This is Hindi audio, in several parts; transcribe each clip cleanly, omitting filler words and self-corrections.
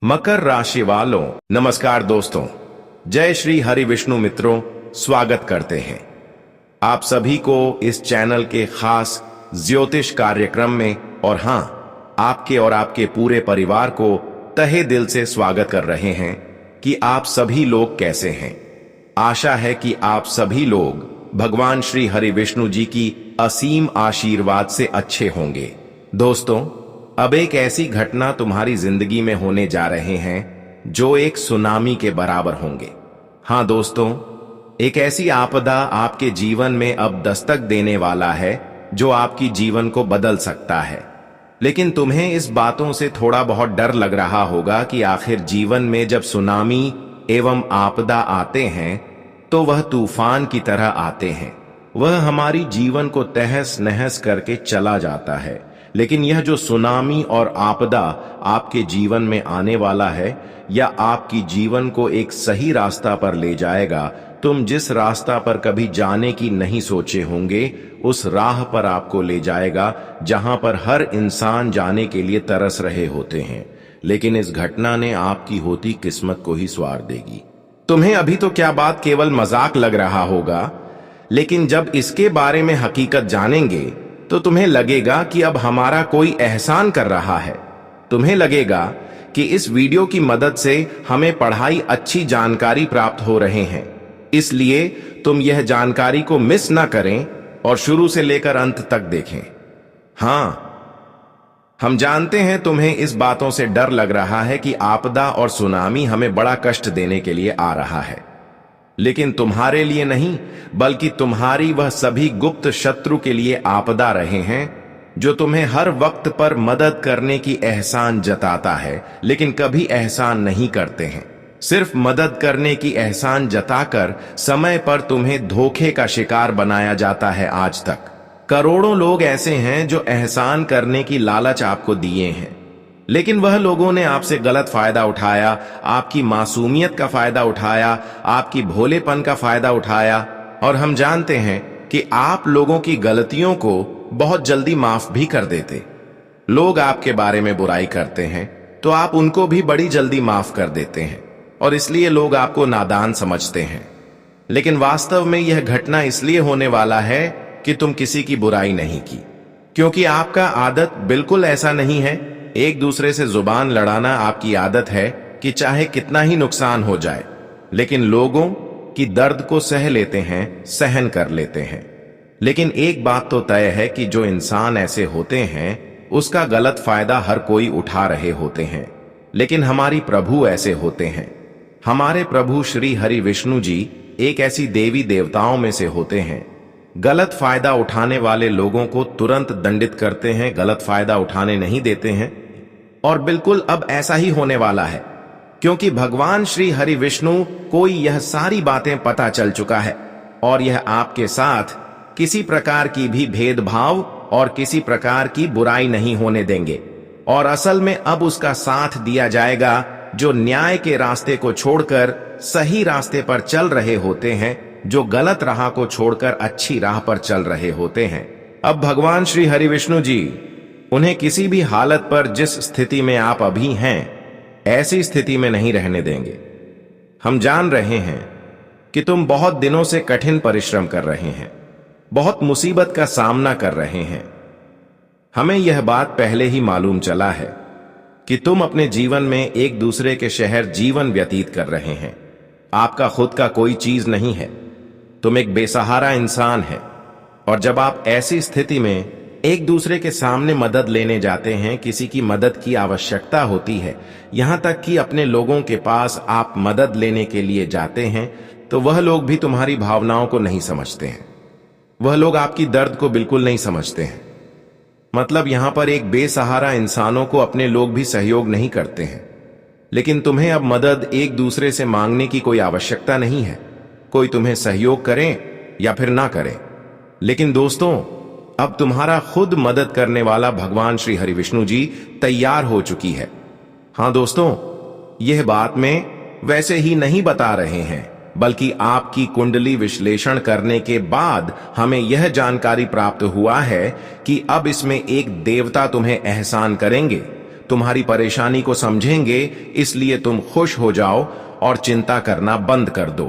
मकर राशि वालों नमस्कार दोस्तों, जय श्री हरि विष्णु मित्रों, स्वागत करते हैं आप सभी को इस चैनल के खास ज्योतिष कार्यक्रम में। और हां, आपके और आपके पूरे परिवार को तहे दिल से स्वागत कर रहे हैं कि आप सभी लोग कैसे हैं। आशा है कि आप सभी लोग भगवान श्री हरि विष्णु जी की असीम आशीर्वाद से अच्छे होंगे। दोस्तों, अब एक ऐसी घटना तुम्हारी जिंदगी में होने जा रहे हैं जो एक सुनामी के बराबर होंगे। हां दोस्तों, एक ऐसी आपदा आपके जीवन में अब दस्तक देने वाला है जो आपकी जीवन को बदल सकता है। लेकिन तुम्हें इस बातों से थोड़ा बहुत डर लग रहा होगा कि आखिर जीवन में जब सुनामी एवं आपदा आते हैं तो वह तूफान की तरह आते हैं। वह हमारी जीवन को तहस नहस करके चला जाता है। लेकिन यह जो सुनामी और आपदा आपके जीवन में आने वाला है, या आपकी जीवन को एक सही रास्ता पर ले जाएगा। तुम जिस रास्ता पर कभी जाने की नहीं सोचे होंगे, उस राह पर आपको ले जाएगा जहां पर हर इंसान जाने के लिए तरस रहे होते हैं। लेकिन इस घटना ने आपकी होती किस्मत को ही स्वार देगी। तुम्हें अभी तो क्या बात केवल मजाक लग रहा होगा, लेकिन जब इसके बारे में हकीकत जानेंगे तो तुम्हें लगेगा कि अब हमारा कोई एहसान कर रहा है। तुम्हें लगेगा कि इस वीडियो की मदद से हमें पढ़ाई अच्छी जानकारी प्राप्त हो रहे हैं। इसलिए तुम यह जानकारी को मिस ना करें और शुरू से लेकर अंत तक देखें। हां, हम जानते हैं तुम्हें इस बातों से डर लग रहा है कि आपदा और सुनामी हमें बड़ा कष्ट देने के लिए आ रहा है। लेकिन तुम्हारे लिए नहीं, बल्कि तुम्हारी वह सभी गुप्त शत्रु के लिए आपदा रहे हैं जो तुम्हें हर वक्त पर मदद करने की एहसान जताता है, लेकिन कभी एहसान नहीं करते हैं। सिर्फ मदद करने की एहसान जताकर समय पर तुम्हें धोखे का शिकार बनाया जाता है। आज तक करोड़ों लोग ऐसे हैं जो एहसान करने की लालच आपको दिए हैं, लेकिन वह लोगों ने आपसे गलत फायदा उठाया, आपकी मासूमियत का फायदा उठाया, आपकी भोलेपन का फायदा उठाया। और हम जानते हैं कि आप लोगों की गलतियों को बहुत जल्दी माफ भी कर देते। लोग आपके बारे में बुराई करते हैं तो आप उनको भी बड़ी जल्दी माफ कर देते हैं, और इसलिए लोग आपको नादान समझते हैं। लेकिन वास्तव में यह घटना इसलिए होने वाला है कि तुम किसी की बुराई नहीं की, क्योंकि आपका आदत बिल्कुल ऐसा नहीं है। एक दूसरे से जुबान लड़ाना आपकी आदत है कि चाहे कितना ही नुकसान हो जाए, लेकिन लोगों की दर्द को सह लेते हैं, सहन कर लेते हैं। लेकिन एक बात तो तय है कि जो इंसान ऐसे होते हैं उसका गलत फायदा हर कोई उठा रहे होते हैं। लेकिन हमारी प्रभु ऐसे होते हैं। हमारे प्रभु श्री हरि विष्णु जी एक ऐसी देवी देवताओं में से होते हैं। गलत फायदा उठाने वाले लोगों को तुरंत दंडित करते हैं, गलत फायदा उठाने नहीं देते हैं। और बिल्कुल अब ऐसा ही होने वाला है, क्योंकि भगवान श्री हरि विष्णु को यह सारी बातें पता चल चुका है, और यह आपके साथ किसी प्रकार की भी भेदभाव और किसी प्रकार की बुराई नहीं होने देंगे। और असल में अब उसका साथ दिया जाएगा जो न्याय के रास्ते को छोड़कर सही रास्ते पर चल रहे होते हैं, जो गलत राह को छोड़कर अच्छी राह पर चल रहे होते हैं। अब भगवान श्री हरि विष्णु जी उन्हें किसी भी हालत पर जिस स्थिति में आप अभी हैं, ऐसी स्थिति में नहीं रहने देंगे। हम जान रहे हैं कि तुम बहुत दिनों से कठिन परिश्रम कर रहे हैं, बहुत मुसीबत का सामना कर रहे हैं। हमें यह बात पहले ही मालूम चला है कि तुम अपने जीवन में एक दूसरे के शहर जीवन व्यतीत कर रहे हैं। आपका खुद का कोई चीज नहीं है, तुम एक बेसहारा इंसान है। और जब आप ऐसी स्थिति में एक दूसरे के सामने मदद लेने जाते हैं, किसी की मदद की आवश्यकता होती है, यहां तक कि अपने लोगों के पास आप मदद लेने के लिए जाते हैं, तो वह लोग भी तुम्हारी भावनाओं को नहीं समझते हैं। वह लोग आपकी दर्द को बिल्कुल नहीं समझते हैं। मतलब यहां पर एक बेसहारा इंसानों को अपने लोग भी सहयोग नहीं करते हैं। लेकिन तुम्हें अब मदद एक दूसरे से मांगने की कोई आवश्यकता नहीं है। कोई तुम्हें सहयोग करे या फिर ना करे, लेकिन दोस्तों, अब तुम्हारा खुद मदद करने वाला भगवान श्री हरि विष्णु जी तैयार हो चुकी है। हां दोस्तों, यह बात में वैसे ही नहीं बता रहे हैं, बल्कि आपकी कुंडली विश्लेषण करने के बाद हमें यह जानकारी प्राप्त हुआ है कि अब इसमें एक देवता तुम्हें एहसान करेंगे। तुम्हारी परेशानी को समझेंगे, इसलिए तुम खुश हो जाओ और चिंता करना बंद कर दो,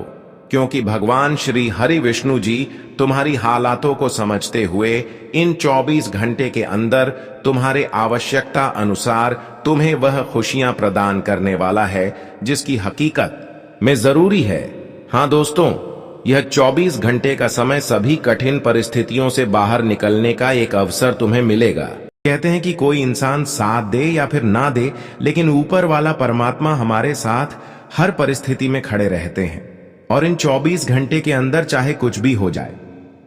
क्योंकि भगवान श्री हरि विष्णु जी तुम्हारी हालातों को समझते हुए इन 24 घंटे के अंदर तुम्हारे आवश्यकता अनुसार तुम्हें वह खुशियां प्रदान करने वाला है जिसकी हकीकत में जरूरी है। हाँ दोस्तों, यह 24 घंटे का समय सभी कठिन परिस्थितियों से बाहर निकलने का एक अवसर तुम्हें मिलेगा। कहते हैं कि कोई इंसान साथ दे या फिर ना दे, लेकिन ऊपर वाला परमात्मा हमारे साथ हर परिस्थिति में खड़े रहते हैं और इन 24 घंटे के अंदर चाहे कुछ भी हो जाए,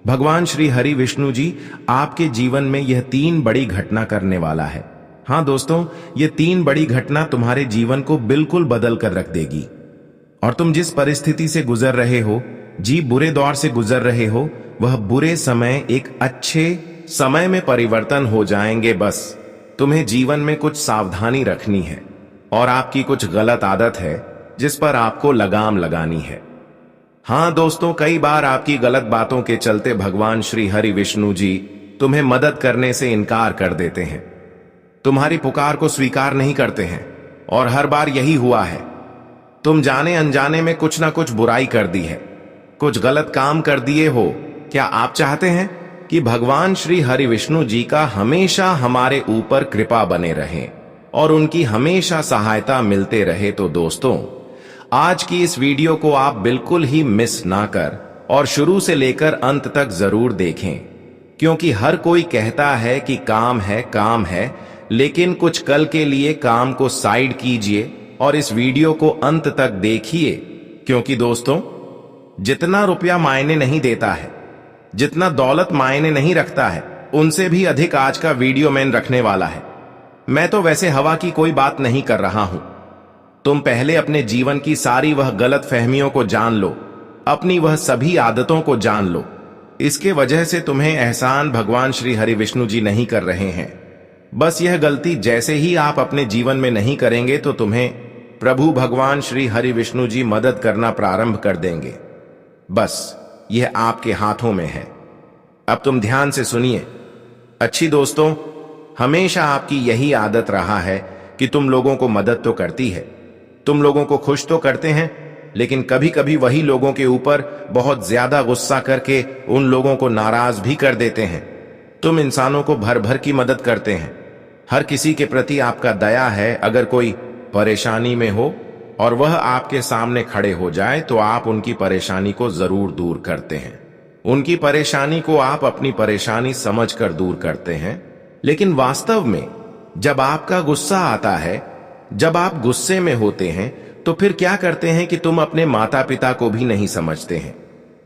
भगवान श्री हरि विष्णु जी आपके जीवन में यह 3 बड़ी घटना करने वाला है। हाँ दोस्तों, ये 3 बड़ी घटना तुम्हारे जीवन को बिल्कुल बदल कर रख देगी और तुम जिस परिस्थिति से गुजर रहे हो, जी बुरे दौर से गुजर रहे हो, वह बुरे समय एक अच्छे समय में परिवर्तन हो जाएंगे। बस तुम्हें जीवन में कुछ सावधानी रखनी है और आपकी कुछ गलत आदत है जिस पर आपको लगाम लगानी है। हाँ दोस्तों, कई बार आपकी गलत बातों के चलते भगवान श्री हरि विष्णु जी तुम्हें मदद करने से इनकार कर देते हैं, तुम्हारी पुकार को स्वीकार नहीं करते हैं और हर बार यही हुआ है। तुम जाने अनजाने में कुछ ना कुछ बुराई कर दी है, कुछ गलत काम कर दिए हो। क्या आप चाहते हैं कि भगवान श्री हरि विष्णु जी का हमेशा हमारे ऊपर कृपा बने रहे और उनकी हमेशा सहायता मिलते रहे? तो दोस्तों, आज की इस वीडियो को आप बिल्कुल ही मिस ना कर और शुरू से लेकर अंत तक जरूर देखें, क्योंकि हर कोई कहता है कि काम है, लेकिन कुछ कल के लिए काम को साइड कीजिए और इस वीडियो को अंत तक देखिए, क्योंकि दोस्तों, जितना रुपया मायने नहीं देता है, जितना दौलत मायने नहीं रखता है, उनसे भी अधिक आज का वीडियो मैंने रखने वाला है। मैं तो वैसे हवा की कोई बात नहीं कर रहा हूं। तुम पहले अपने जीवन की सारी वह गलत फहमियों को जान लो, अपनी वह सभी आदतों को जान लो। इसके वजह से तुम्हें एहसान भगवान श्री हरि विष्णु जी नहीं कर रहे हैं। बस यह गलती जैसे ही आप अपने जीवन में नहीं करेंगे तो तुम्हें प्रभु भगवान श्री हरि विष्णु जी मदद करना प्रारंभ कर देंगे। बस यह आपके हाथों में है। अब तुम ध्यान से सुनिए। अच्छी दोस्तों, हमेशा आपकी यही आदत रहा है कि तुम लोगों को मदद तो करती है, तुम लोगों को खुश तो करते हैं, लेकिन कभी कभी वही लोगों के ऊपर बहुत ज्यादा गुस्सा करके उन लोगों को नाराज भी कर देते हैं। तुम इंसानों को भर भर की मदद करते हैं, हर किसी के प्रति आपका दया है। अगर कोई परेशानी में हो और वह आपके सामने खड़े हो जाए तो आप उनकी परेशानी को जरूर दूर करते हैं। उनकी परेशानी को आप अपनी परेशानी समझकर दूर करते हैं। लेकिन वास्तव में जब आपका गुस्सा आता है, जब आप गुस्से में होते हैं, तो फिर क्या करते हैं कि तुम अपने माता पिता को भी नहीं समझते हैं,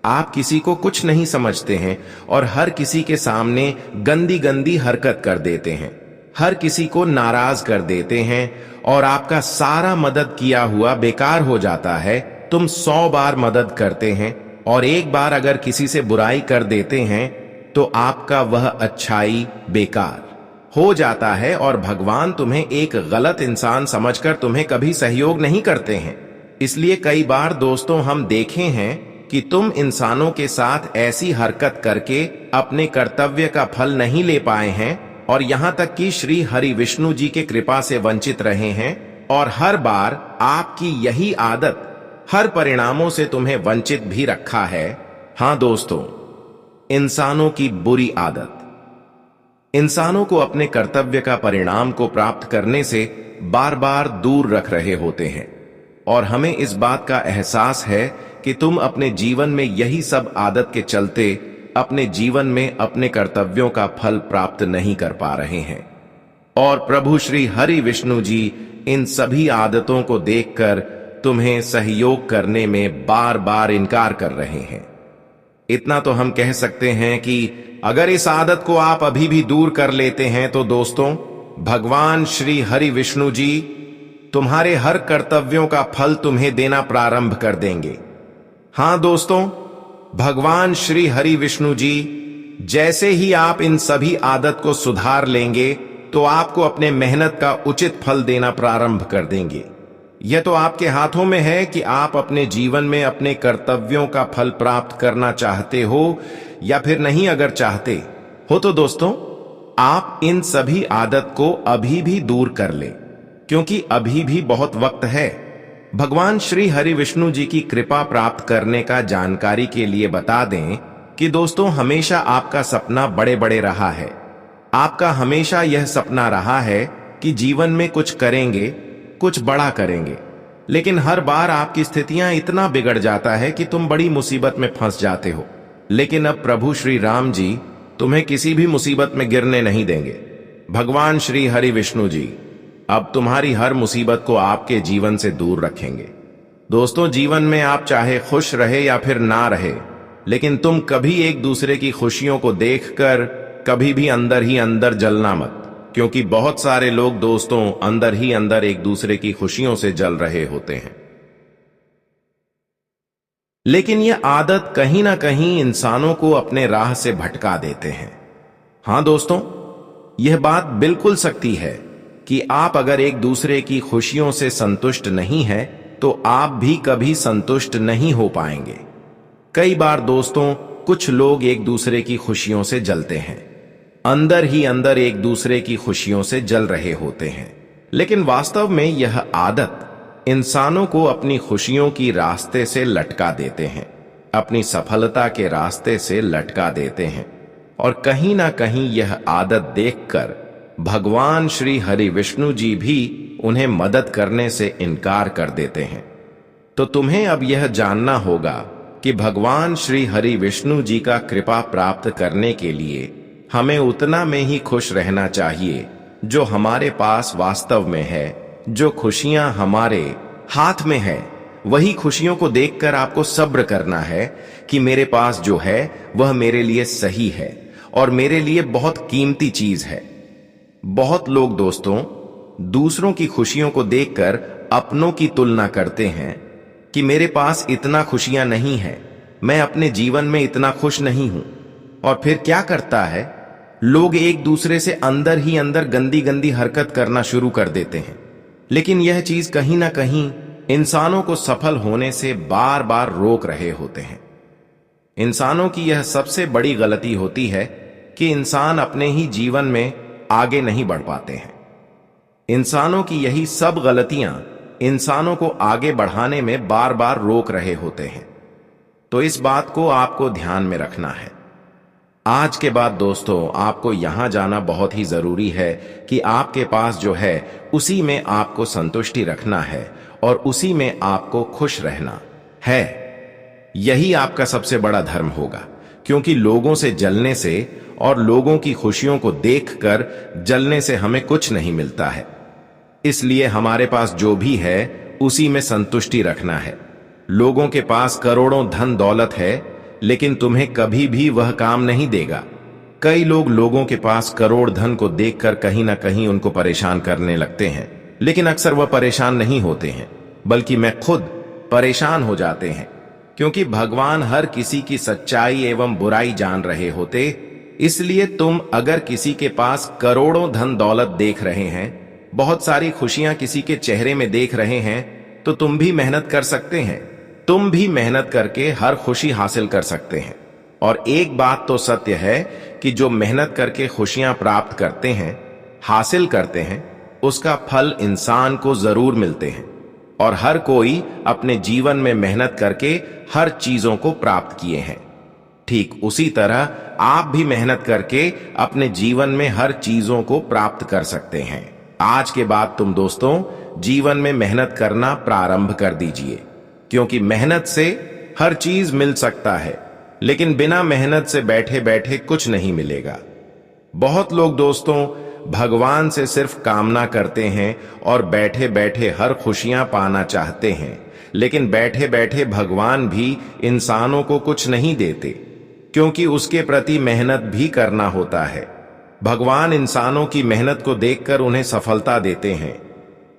आप किसी को कुछ नहीं समझते हैं और हर किसी के सामने गंदी गंदी हरकत कर देते हैं, हर किसी को नाराज कर देते हैं और आपका सारा मदद किया हुआ बेकार हो जाता है। तुम 100 बार मदद करते हैं और एक बार अगर किसी से बुराई कर देते हैं तो आपका वह अच्छाई बेकार हो जाता है और भगवान तुम्हें एक गलत इंसान समझकर तुम्हें कभी सहयोग नहीं करते हैं। इसलिए कई बार दोस्तों हम देखे हैं कि तुम इंसानों के साथ ऐसी हरकत करके अपने कर्तव्य का फल नहीं ले पाए हैं और यहां तक कि श्री हरि विष्णु जी के कृपा से वंचित रहे हैं और हर बार आपकी यही आदत हर परिणामों से तुम्हें वंचित भी रखा है। हां दोस्तों, इंसानों की बुरी आदत इंसानों को अपने कर्तव्य का परिणाम को प्राप्त करने से बार बार दूर रख रहे होते हैं और हमें इस बात का एहसास है कि तुम अपने जीवन में यही सब आदत के चलते अपने जीवन में अपने कर्तव्यों का फल प्राप्त नहीं कर पा रहे हैं और प्रभु श्री हरि विष्णु जी इन सभी आदतों को देखकर तुम्हें सहयोग करने में बार बार इनकार कर रहे हैं। इतना तो हम कह सकते हैं कि अगर इस आदत को आप अभी भी दूर कर लेते हैं तो दोस्तों, भगवान श्री हरि विष्णु जी तुम्हारे हर कर्तव्यों का फल तुम्हें देना प्रारंभ कर देंगे। हां दोस्तों, भगवान श्री हरि विष्णु जी जैसे ही आप इन सभी आदत को सुधार लेंगे तो आपको अपने मेहनत का उचित फल देना प्रारंभ कर देंगे। यह तो आपके हाथों में है कि आप अपने जीवन में अपने कर्तव्यों का फल प्राप्त करना चाहते हो या फिर नहीं। अगर चाहते हो तो दोस्तों, आप इन सभी आदत को अभी भी दूर कर ले, क्योंकि अभी भी बहुत वक्त है। भगवान श्री हरि विष्णु जी की कृपा प्राप्त करने का जानकारी के लिए बता दें कि दोस्तों, हमेशा आपका सपना बड़े बड़े रहा है। आपका हमेशा यह सपना रहा है कि जीवन में कुछ करेंगे, कुछ बड़ा करेंगे, लेकिन हर बार आपकी स्थितियां इतना बिगड़ जाता है कि तुम बड़ी मुसीबत में फंस जाते हो। लेकिन अब प्रभु श्री राम जी तुम्हें किसी भी मुसीबत में गिरने नहीं देंगे। भगवान श्री हरि विष्णु जी अब तुम्हारी हर मुसीबत को आपके जीवन से दूर रखेंगे। दोस्तों, जीवन में आप चाहे खुश रहे या फिर ना रहे, लेकिन तुम कभी एक दूसरे की खुशियों को देखकर कभी भी अंदर ही अंदर जलना मत, क्योंकि बहुत सारे लोग दोस्तों अंदर ही अंदर एक दूसरे की खुशियों से जल रहे होते हैं। लेकिन यह आदत कहीं ना कहीं इंसानों को अपने राह से भटका देते हैं। हां दोस्तों, यह बात बिल्कुल सच्ची है कि आप अगर एक दूसरे की खुशियों से संतुष्ट नहीं हैं, तो आप भी कभी संतुष्ट नहीं हो पाएंगे। कई बार दोस्तों, कुछ लोग एक दूसरे की खुशियों से जलते हैं, अंदर ही अंदर एक दूसरे की खुशियों से जल रहे होते हैं, लेकिन वास्तव में यह आदत इंसानों को अपनी खुशियों की रास्ते से लटका देते हैं, अपनी सफलता के रास्ते से लटका देते हैं। और कहीं ना कहीं यह आदत देखकर भगवान श्री हरि विष्णु जी भी उन्हें मदद करने से इनकार कर देते हैं। तो तुम्हें अब यह जानना होगा कि भगवान श्री हरि विष्णु जी का कृपा प्राप्त करने के लिए हमें उतना में ही खुश रहना चाहिए जो हमारे पास वास्तव में है। जो खुशियां हमारे हाथ में है, वही खुशियों को देखकर आपको सब्र करना है कि मेरे पास जो है वह मेरे लिए सही है और मेरे लिए बहुत कीमती चीज है। बहुत लोग दोस्तों दूसरों की खुशियों को देखकर अपनों की तुलना करते हैं कि मेरे पास इतना खुशियां नहीं है, मैं अपने जीवन में इतना खुश नहीं हूं। और फिर क्या करता है, लोग एक दूसरे से अंदर ही अंदर गंदी गंदी हरकत करना शुरू कर देते हैं। लेकिन यह चीज कहीं ना कहीं इंसानों को सफल होने से बार बार रोक रहे होते हैं। इंसानों की यह सबसे बड़ी गलती होती है कि इंसान अपने ही जीवन में आगे नहीं बढ़ पाते हैं। इंसानों की यही सब गलतियां इंसानों को आगे बढ़ाने में बार बार रोक रहे होते हैं। तो इस बात को आपको ध्यान में रखना है। आज के बाद दोस्तों आपको यहां जाना बहुत ही जरूरी है कि आपके पास जो है उसी में आपको संतुष्टि रखना है और उसी में आपको खुश रहना है। यही आपका सबसे बड़ा धर्म होगा, क्योंकि लोगों से जलने से और लोगों की खुशियों को देखकर जलने से हमें कुछ नहीं मिलता है। इसलिए हमारे पास जो भी है उसी में संतुष्टि रखना है। लोगों के पास करोड़ों धन दौलत है, लेकिन तुम्हें कभी भी वह काम नहीं देगा। कई लोग लोगों के पास करोड़ धन को देखकर कहीं ना कहीं उनको परेशान करने लगते हैं, लेकिन अक्सर वह परेशान नहीं होते हैं, बल्कि मैं खुद परेशान हो जाते हैं, क्योंकि भगवान हर किसी की सच्चाई एवं बुराई जान रहे होते। इसलिए तुम अगर किसी के पास करोड़ों धन दौलत देख रहे हैं, बहुत सारी खुशियां किसी के चेहरे में देख रहे हैं, तो तुम भी मेहनत कर सकते हैं। तुम भी मेहनत करके हर खुशी हासिल कर सकते हैं। और एक बात तो सत्य है कि जो मेहनत करके खुशियां प्राप्त करते हैं, हासिल करते हैं, उसका फल इंसान को जरूर मिलते हैं। और हर कोई अपने जीवन में मेहनत करके हर चीजों को प्राप्त किए हैं। ठीक उसी तरह आप भी मेहनत करके अपने जीवन में हर चीजों को प्राप्त कर सकते हैं। आज के बाद तुम दोस्तों जीवन में मेहनत करना प्रारंभ कर दीजिए, क्योंकि मेहनत से हर चीज मिल सकता है, लेकिन बिना मेहनत से बैठे बैठे कुछ नहीं मिलेगा। बहुत लोग दोस्तों भगवान से सिर्फ कामना करते हैं और बैठे बैठे हर खुशियां पाना चाहते हैं, लेकिन बैठे बैठे भगवान भी इंसानों को कुछ नहीं देते, क्योंकि उसके प्रति मेहनत भी करना होता है। भगवान इंसानों की मेहनत को देखकर उन्हें सफलता देते हैं।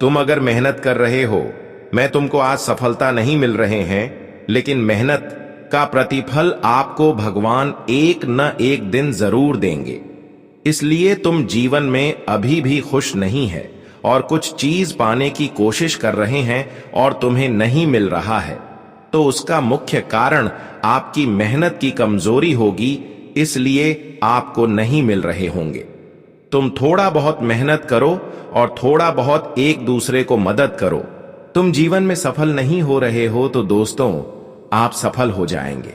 तुम अगर मेहनत कर रहे हो, मैं तुमको आज सफलता नहीं मिल रहे हैं, लेकिन मेहनत का प्रतिफल आपको भगवान एक न एक दिन जरूर देंगे। इसलिए तुम जीवन में अभी भी खुश नहीं है और कुछ चीज पाने की कोशिश कर रहे हैं और तुम्हें नहीं मिल रहा है, तो उसका मुख्य कारण आपकी मेहनत की कमजोरी होगी, इसलिए आपको नहीं मिल रहे होंगे। तुम थोड़ा बहुत मेहनत करो और थोड़ा बहुत एक दूसरे को मदद करो। तुम जीवन में सफल नहीं हो रहे हो तो दोस्तों आप सफल हो जाएंगे।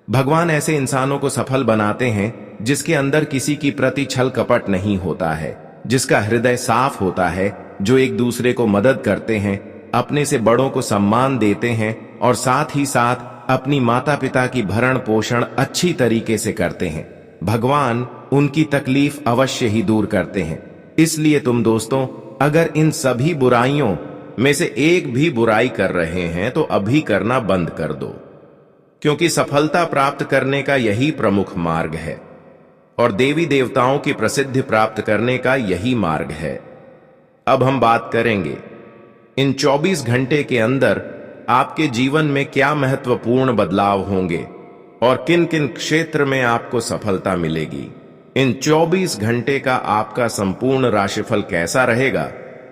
भगवान ऐसे इंसानों को सफल बनाते हैं जिसके अंदर किसी की प्रति छल कपट नहीं होता है, जिसका हृदय साफ होता है, जो एक दूसरे को मदद करते हैं, अपने से बड़ों को सम्मान देते हैं और साथ ही साथ अपनी माता पिता की भरण पोषण अच्छी तरीके से करते हैं। भगवान उनकी तकलीफ अवश्य ही दूर करते हैं। इसलिए तुम दोस्तों अगर इन सभी बुराइयों में से एक भी बुराई कर रहे हैं तो अभी करना बंद कर दो, क्योंकि सफलता प्राप्त करने का यही प्रमुख मार्ग है और देवी देवताओं की प्रसिद्धि प्राप्त करने का यही मार्ग है। अब हम बात करेंगे इन 24 घंटे के अंदर आपके जीवन में क्या महत्वपूर्ण बदलाव होंगे और किन किन क्षेत्र में आपको सफलता मिलेगी। इन 24 घंटे का आपका संपूर्ण राशिफल कैसा रहेगा,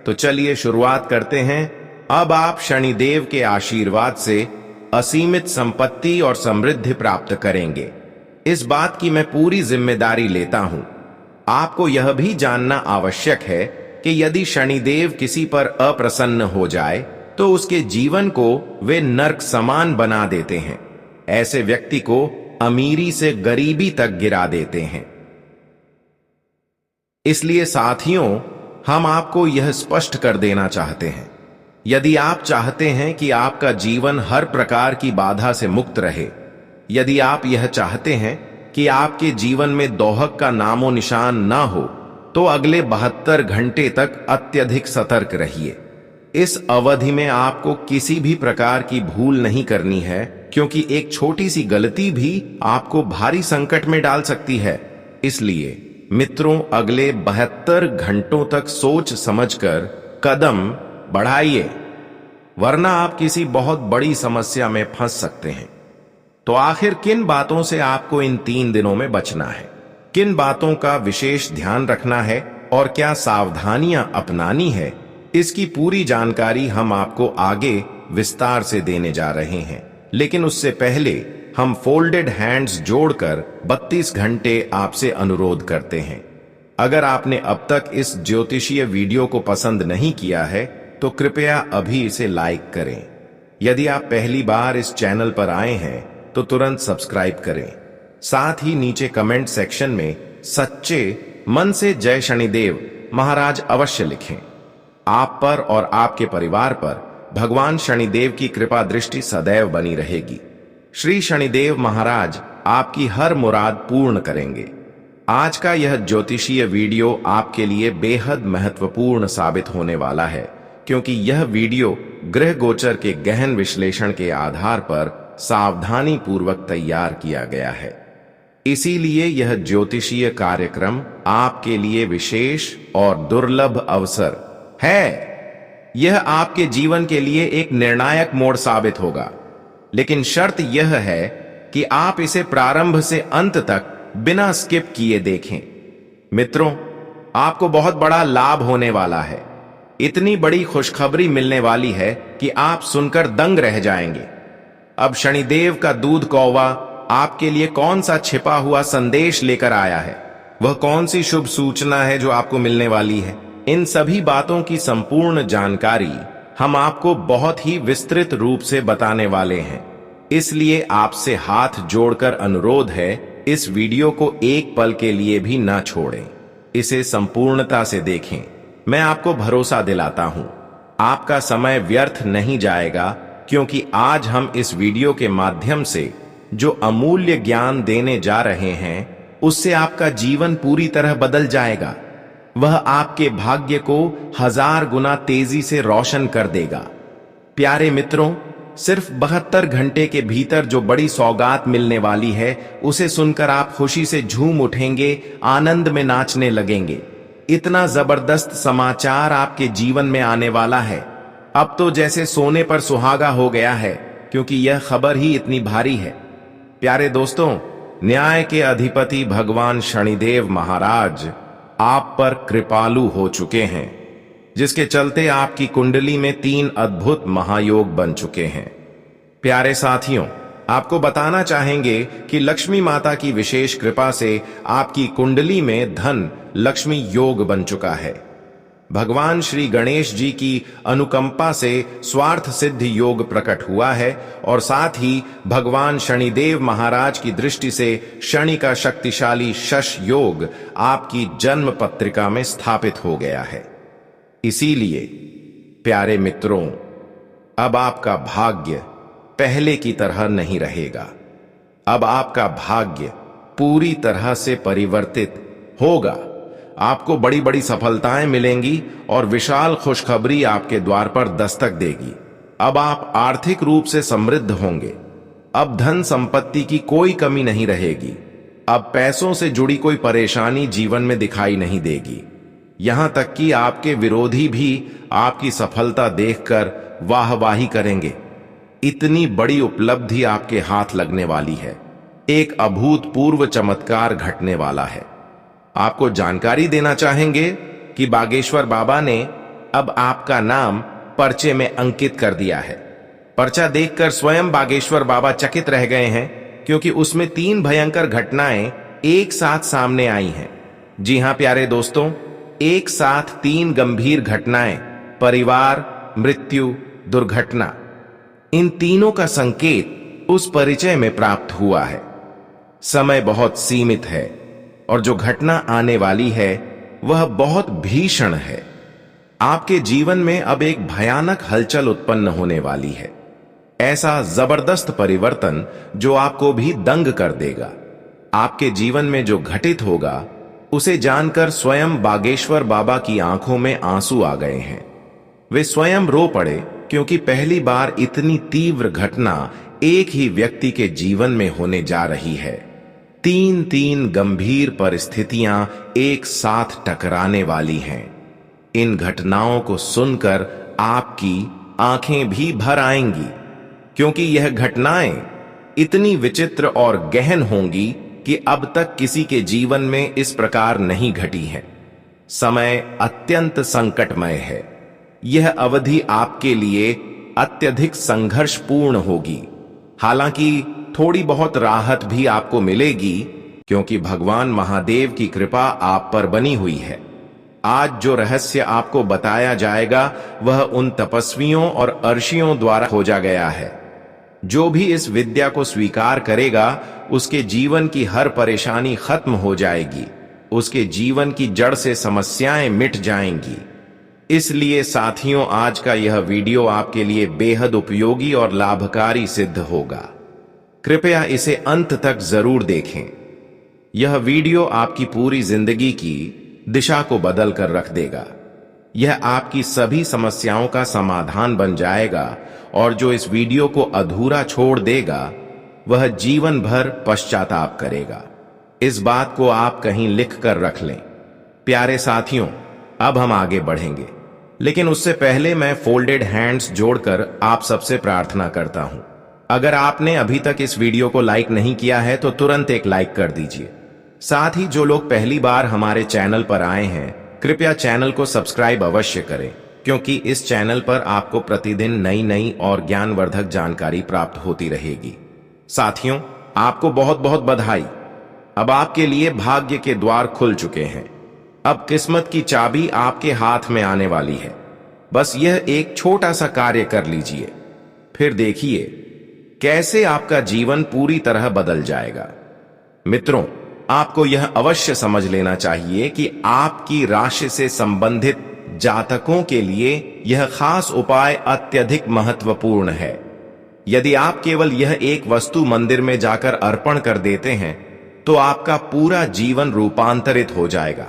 तो चलिए शुरुआत करते हैं। अब आप शनिदेव के आशीर्वाद से असीमित संपत्ति और समृद्धि प्राप्त करेंगे। इस बात की मैं पूरी जिम्मेदारी लेता हूं। आपको यह भी जानना आवश्यक है कि यदि शनिदेव किसी पर अप्रसन्न हो जाए तो उसके जीवन को वे नर्क समान बना देते हैं। ऐसे व्यक्ति को अमीरी से गरीबी तक गिरा देते हैं। इसलिए साथियों हम आपको यह स्पष्ट कर देना चाहते हैं, यदि आप चाहते हैं कि आपका जीवन हर प्रकार की बाधा से मुक्त रहे, यदि आप यह चाहते हैं कि आपके जीवन में दोहक का नामो निशान ना हो, तो अगले 72 घंटे तक अत्यधिक सतर्क रहिए। इस अवधि में आपको किसी भी प्रकार की भूल नहीं करनी है, क्योंकि एक छोटी सी गलती भी आपको भारी संकट में डाल सकती है। इसलिए मित्रों अगले 72 घंटों तक सोच समझकर कदम बढ़ाइए, वरना आप किसी बहुत बड़ी समस्या में फंस सकते हैं। तो आखिर किन बातों से आपको इन 3 दिनों में बचना है, किन बातों का विशेष ध्यान रखना है और क्या सावधानियां अपनानी है, इसकी पूरी जानकारी हम आपको आगे विस्तार से देने जा रहे हैं। लेकिन उससे पहले हम फोल्डेड हैंड्स जोड़कर 32 घंटे आपसे अनुरोध करते हैं। अगर आपने अब तक इस ज्योतिषीय वीडियो को पसंद नहीं किया है तो कृपया अभी इसे लाइक करें। यदि आप पहली बार इस चैनल पर आए हैं तो तुरंत सब्सक्राइब करें। साथ ही नीचे कमेंट सेक्शन में सच्चे मन से जय शनिदेव महाराज अवश्य लिखें। आप पर और आपके परिवार पर भगवान शनिदेव की कृपा दृष्टि सदैव बनी रहेगी। श्री शनिदेव महाराज आपकी हर मुराद पूर्ण करेंगे। आज का यह ज्योतिषीय वीडियो आपके लिए बेहद महत्वपूर्ण साबित होने वाला है, क्योंकि यह वीडियो ग्रह गोचर के गहन विश्लेषण के आधार पर सावधानी पूर्वक तैयार किया गया है। इसीलिए यह ज्योतिषीय कार्यक्रम आपके लिए विशेष और दुर्लभ अवसर है। यह आपके जीवन के लिए एक निर्णायक मोड़ साबित होगा, लेकिन शर्त यह है कि आप इसे प्रारंभ से अंत तक बिना स्किप किए देखें। मित्रों आपको बहुत बड़ा लाभ होने वाला है। इतनी बड़ी खुशखबरी मिलने वाली है कि आप सुनकर दंग रह जाएंगे। अब शनिदेव का दूध कौवा आपके लिए कौन सा छिपा हुआ संदेश लेकर आया है, वह कौन सी शुभ सूचना है जो आपको मिलने वाली है, इन सभी बातों की संपूर्ण जानकारी हम आपको बहुत ही विस्तृत रूप से बताने वाले हैं। इसलिए आपसे हाथ जोड़कर अनुरोध है, इस वीडियो को एक पल के लिए भी ना छोड़ें, इसे संपूर्णता से देखें। मैं आपको भरोसा दिलाता हूं, आपका समय व्यर्थ नहीं जाएगा, क्योंकि आज हम इस वीडियो के माध्यम से जो अमूल्य ज्ञान देने जा रहे हैं उससे आपका जीवन पूरी तरह बदल जाएगा। वह आपके भाग्य को 1000 गुना तेजी से रोशन कर देगा। प्यारे मित्रों सिर्फ 72 घंटे के भीतर जो बड़ी सौगात मिलने वाली है उसे सुनकर आप खुशी से झूम उठेंगे, आनंद में नाचने लगेंगे। इतना जबरदस्त समाचार आपके जीवन में आने वाला है, अब तो जैसे सोने पर सुहागा हो गया है, क्योंकि यह खबर ही इतनी भारी है। प्यारे दोस्तों न्याय के अधिपति भगवान शनिदेव महाराज आप पर कृपालु हो चुके हैं, जिसके चलते आपकी कुंडली में 3 अद्भुत महायोग बन चुके हैं। प्यारे साथियों आपको बताना चाहेंगे कि लक्ष्मी माता की विशेष कृपा से आपकी कुंडली में धन लक्ष्मी योग बन चुका है। भगवान श्री गणेश जी की अनुकंपा से स्वार्थ सिद्ध योग प्रकट हुआ है और साथ ही भगवान शनिदेव महाराज की दृष्टि से शनि का शक्तिशाली शश योग आपकी जन्म पत्रिका में स्थापित हो गया है। इसीलिए प्यारे मित्रों, अब आपका भाग्य पहले की तरह नहीं रहेगा। अब आपका भाग्य पूरी तरह से परिवर्तित होगा। आपको बड़ी बड़ी सफलताएं मिलेंगी और विशाल खुशखबरी आपके द्वार पर दस्तक देगी। अब आप आर्थिक रूप से समृद्ध होंगे। अब धन संपत्ति की कोई कमी नहीं रहेगी। अब पैसों से जुड़ी कोई परेशानी जीवन में दिखाई नहीं देगी। यहां तक कि आपके विरोधी भी आपकी सफलता देखकर वाहवाही करेंगे। इतनी बड़ी उपलब्धि आपके हाथ लगने वाली है। एक अभूतपूर्व चमत्कार घटने वाला है। आपको जानकारी देना चाहेंगे कि बागेश्वर बाबा ने अब आपका नाम पर्चे में अंकित कर दिया है। पर्चा देखकर स्वयं बागेश्वर बाबा चकित रह गए हैं, क्योंकि उसमें 3 भयंकर घटनाएं एक साथ सामने आई हैं। जी हां प्यारे दोस्तों, एक साथ 3 गंभीर घटनाएं, परिवार, मृत्यु, दुर्घटना, इन तीनों का संकेत उस परिचय में प्राप्त हुआ है। समय बहुत सीमित है और जो घटना आने वाली है वह बहुत भीषण है। आपके जीवन में अब एक भयानक हलचल उत्पन्न होने वाली है। ऐसा जबरदस्त परिवर्तन जो आपको भी दंग कर देगा। आपके जीवन में जो घटित होगा उसे जानकर स्वयं बागेश्वर बाबा की आंखों में आंसू आ गए हैं। वे स्वयं रो पड़े, क्योंकि पहली बार इतनी तीव्र घटना एक ही व्यक्ति के जीवन में होने जा रही है। 3 गंभीर परिस्थितियां एक साथ टकराने वाली हैं। इन घटनाओं को सुनकर आपकी आंखें भी भर आएंगी, क्योंकि यह घटनाएं इतनी विचित्र और गहन होंगी कि अब तक किसी के जीवन में इस प्रकार नहीं घटी है। समय अत्यंत संकटमय है। यह अवधि आपके लिए अत्यधिक संघर्षपूर्ण होगी। हालांकि थोड़ी बहुत राहत भी आपको मिलेगी, क्योंकि भगवान महादेव की कृपा आप पर बनी हुई है। आज जो रहस्य आपको बताया जाएगा वह उन तपस्वियों और अर्षियों द्वारा खोजा गया है। जो भी इस विद्या को स्वीकार करेगा उसके जीवन की हर परेशानी खत्म हो जाएगी। उसके जीवन की जड़ से समस्याएं मिट जाएंगी। इसलिए साथियों, आज का यह वीडियो आपके लिए बेहद उपयोगी और लाभकारी सिद्ध होगा। कृपया इसे अंत तक जरूर देखें। यह वीडियो आपकी पूरी जिंदगी की दिशा को बदल कर रख देगा। यह आपकी सभी समस्याओं का समाधान बन जाएगा और जो इस वीडियो को अधूरा छोड़ देगा वह जीवन भर पश्चाताप करेगा। इस बात को आप कहीं लिख कर रख लें। प्यारे साथियों, अब हम आगे बढ़ेंगे, लेकिन उससे पहले मैं फोल्डेड हैंड्स जोड़कर आप सबसे प्रार्थना करता हूं। अगर आपने अभी तक इस वीडियो को लाइक नहीं किया है तो तुरंत एक लाइक कर दीजिए। साथ ही जो लोग पहली बार हमारे चैनल पर आए हैं, कृपया चैनल को सब्सक्राइब अवश्य करें, क्योंकि इस चैनल पर आपको प्रतिदिन नई नई और ज्ञानवर्धक जानकारी प्राप्त होती रहेगी। साथियों, आपको बहुत बहुत बधाई। अब आपके लिए भाग्य के द्वार खुल चुके हैं। अब किस्मत की चाबी आपके हाथ में आने वाली है। बस यह एक छोटा सा कार्य कर लीजिए, फिर देखिए कैसे आपका जीवन पूरी तरह बदल जाएगा। मित्रों, आपको यह अवश्य समझ लेना चाहिए कि आपकी राशि से संबंधित जातकों के लिए यह खास उपाय अत्यधिक महत्वपूर्ण है। यदि आप केवल यह एक वस्तु मंदिर में जाकर अर्पण कर देते हैं तो आपका पूरा जीवन रूपांतरित हो जाएगा,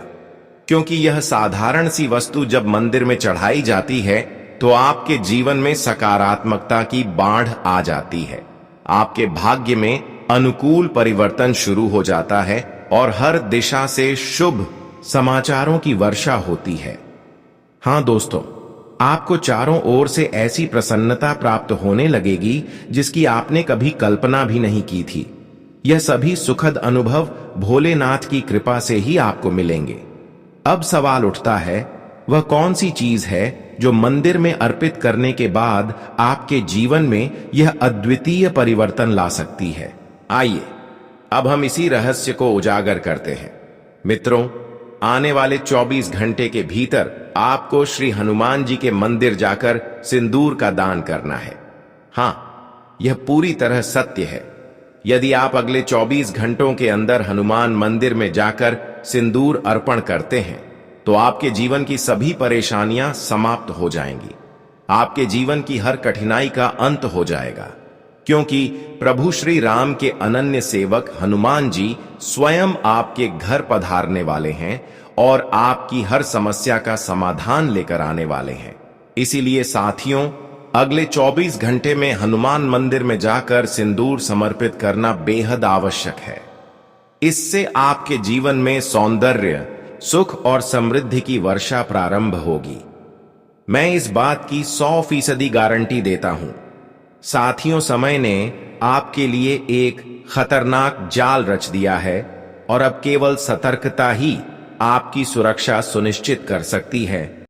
क्योंकि यह साधारण सी वस्तु जब मंदिर में चढ़ाई जाती है तो आपके जीवन में सकारात्मकता की बाढ़ आ जाती है। आपके भाग्य में अनुकूल परिवर्तन शुरू हो जाता है और हर दिशा से शुभ समाचारों की वर्षा होती है। हां दोस्तों, आपको चारों ओर से ऐसी प्रसन्नता प्राप्त होने लगेगी जिसकी आपने कभी कल्पना भी नहीं की थी। यह सभी सुखद अनुभव भोलेनाथ की कृपा से ही आपको मिलेंगे। अब सवाल उठता है, वह कौन सी चीज है जो मंदिर में अर्पित करने के बाद आपके जीवन में यह अद्वितीय परिवर्तन ला सकती है। आइए अब हम इसी रहस्य को उजागर करते हैं। मित्रों, आने वाले 24 घंटे के भीतर आपको श्री हनुमान जी के मंदिर जाकर सिंदूर का दान करना है। हां, यह पूरी तरह सत्य है। यदि आप अगले 24 घंटों के अंदर हनुमान मंदिर में जाकर सिंदूर अर्पण करते हैं तो आपके जीवन की सभी परेशानियां समाप्त हो जाएंगी। आपके जीवन की हर कठिनाई का अंत हो जाएगा, क्योंकि प्रभु श्री राम के अनन्य सेवक हनुमान जी स्वयं आपके घर पधारने वाले हैं और आपकी हर समस्या का समाधान लेकर आने वाले हैं। इसीलिए साथियों, अगले 24 घंटे में हनुमान मंदिर में जाकर सिंदूर समर्पित करना बेहद आवश्यक है। इससे आपके जीवन में सौंदर्य, सुख और समृद्धि की वर्षा प्रारंभ होगी। मैं इस बात की 100% गारंटी देता हूं। साथियों, समय ने आपके लिए एक खतरनाक जाल रच दिया है और अब केवल सतर्कता ही आपकी सुरक्षा सुनिश्चित कर सकती है।